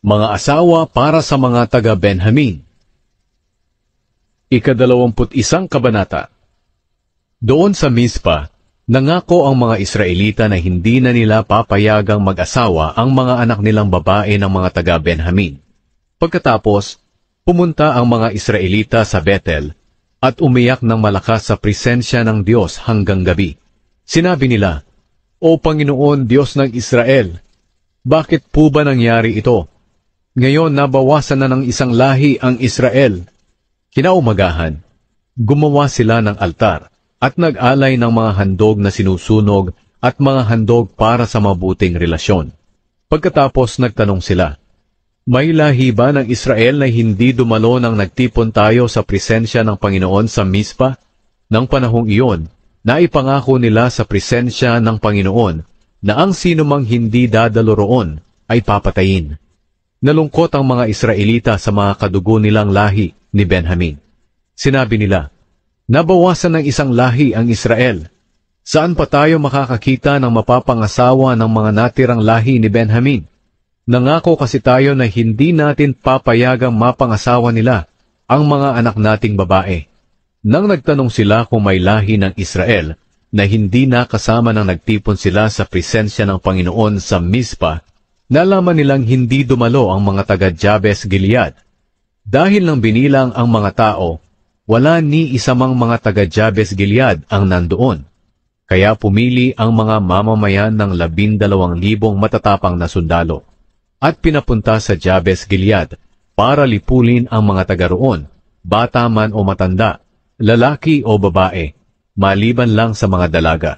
Mga asawa para sa mga taga-Benjamin. Ika-21 kabanata. Doon sa Mizpa, nangako ang mga Israelita na hindi na nila papayagang mag-asawa ang mga anak nilang babae ng mga taga-Benjamin. Pagkatapos, pumunta ang mga Israelita sa Bethel at umiyak ng malakas sa presensya ng Diyos hanggang gabi. Sinabi nila, "O Panginoon, Diyos ng Israel, bakit po ba nangyari ito? Ngayon nabawasan na ng isang lahi ang Israel." Kinaumagahan, gumawa sila ng altar at nag-alay ng mga handog na sinusunog at mga handog para sa mabuting relasyon. Pagkatapos nagtanong sila, "May lahi ba ng Israel na hindi dumalo nang nagtipon tayo sa presensya ng Panginoon sa Mizpa?" Nang panahong iyon, naipangako nila sa presensya ng Panginoon na ang sinumang hindi dadalo roon ay papatayin. Nalungkot ang mga Israelita sa mga kadugo nilang lahi ni Benjamin. Sinabi nila, "Nabawasan ng isang lahi ang Israel. Saan pa tayo makakakita ng mapapangasawa ng mga natirang lahi ni Benjamin? Nangako kasi tayo na hindi natin papayagang mapangasawa nila ang mga anak nating babae." Nang nagtanong sila kung may lahi ng Israel na hindi nakasama nang nagtipon sila sa presensya ng Panginoon sa Mizpa, nalaman nilang hindi dumalo ang mga taga-Jabes Gilead. Dahil nang binilang ang mga tao, wala ni isa mang mga taga-Jabes Gilead ang nandoon. Kaya pumili ang mga mamamayan ng 12,000 matatapang na sundalo at pinapunta sa Jabes Gilead para lipulin ang mga taga roon, bata man o matanda, lalaki o babae, maliban lang sa mga dalaga.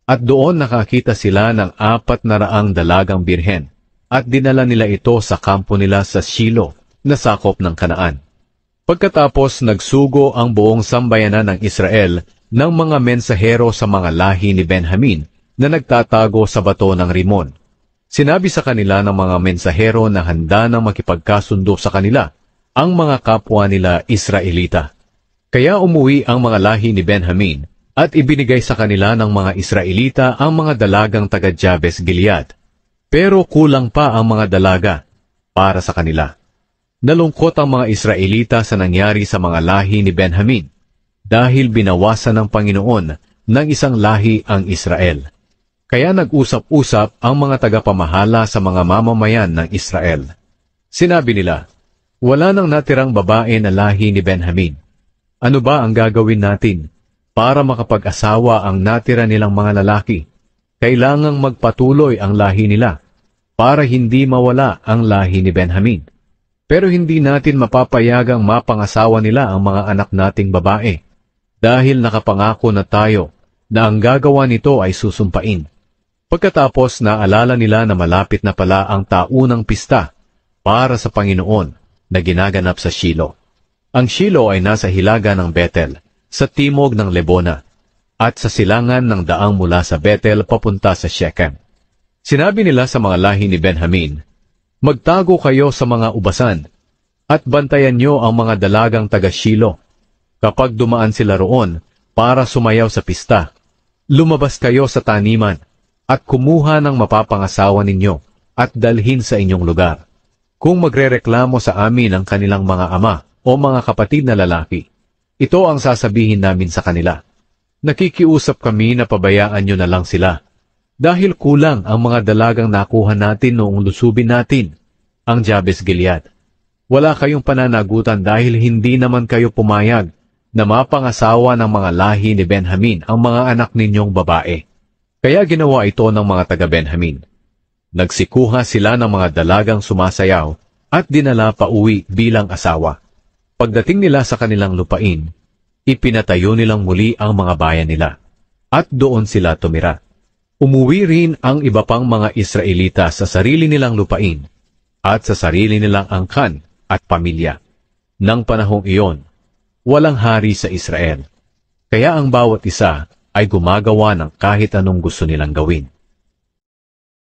At doon nakakita sila ng 400 dalagang birhen, at dinala nila ito sa kampo nila sa Shilo, na sakop ng Kanaan. Pagkatapos nagsugo ang buong sambayanan ng Israel ng mga mensahero sa mga lahi ni Benjamin na nagtatago sa bato ng Rimon. Sinabi sa kanila ng mga mensahero na handa nang makipagkasundo sa kanila ang mga kapwa nila Israelita. Kaya umuwi ang mga lahi ni Benjamin at ibinigay sa kanila ng mga Israelita ang mga dalagang taga-Jabes Gilead. Pero kulang pa ang mga dalaga para sa kanila. Nalungkot ang mga Israelita sa nangyari sa mga lahi ni Benjamin dahil binawasan ng Panginoon ng isang lahi ang Israel. Kaya nag-usap-usap ang mga tagapamahala sa mga mamamayan ng Israel. Sinabi nila, "Wala nang natirang babae na lahi ni Benjamin. Ano ba ang gagawin natin para makapag-asawa ang natira nilang mga lalaki? Kailangang magpatuloy ang lahi nila para hindi mawala ang lahi ni Benjamin. Pero hindi natin mapapayagang mapangasawa nila ang mga anak nating babae dahil nakapangako na tayo na ang gagawa nito ay susumpain." Pagkatapos naalala nila na malapit na pala ang taunang pista para sa Panginoon na ginaganap sa Shilo. Ang Shilo ay nasa hilaga ng Bethel, sa timog ng Lebona, at sa silangan ng daang mula sa Bethel papunta sa Shechem. Sinabi nila sa mga lahi ni Benjamin, "Magtago kayo sa mga ubasan, at bantayan niyo ang mga dalagang taga-Shilo. Kapag dumaan sila roon para sumayaw sa pista, lumabas kayo sa taniman, at kumuha ng mapapangasawa ninyo, at dalhin sa inyong lugar. Kung magrereklamo sa amin ang kanilang mga ama o mga kapatid na lalaki, ito ang sasabihin namin sa kanila. Nakikiusap kami na pabayaan nyo na lang sila, dahil kulang ang mga dalagang nakuha natin noong lusubin natin ang Jabes Gilead. Wala kayong pananagutan dahil hindi naman kayo pumayag na mapangasawa ng mga lahi ni Benjamin ang mga anak ninyong babae." Kaya ginawa ito ng mga taga-Benjamin. Nagsikuha sila ng mga dalagang sumasayaw at dinala pa uwi bilang asawa. Pagdating nila sa kanilang lupain, ipinatayo nilang muli ang mga bayan nila, at doon sila tumira. Umuwi rin ang iba pang mga Israelita sa sarili nilang lupain, at sa sarili nilang angkan at pamilya. Nang panahong iyon, walang hari sa Israel. Kaya ang bawat isa ay gumagawa ng kahit anong gusto nilang gawin.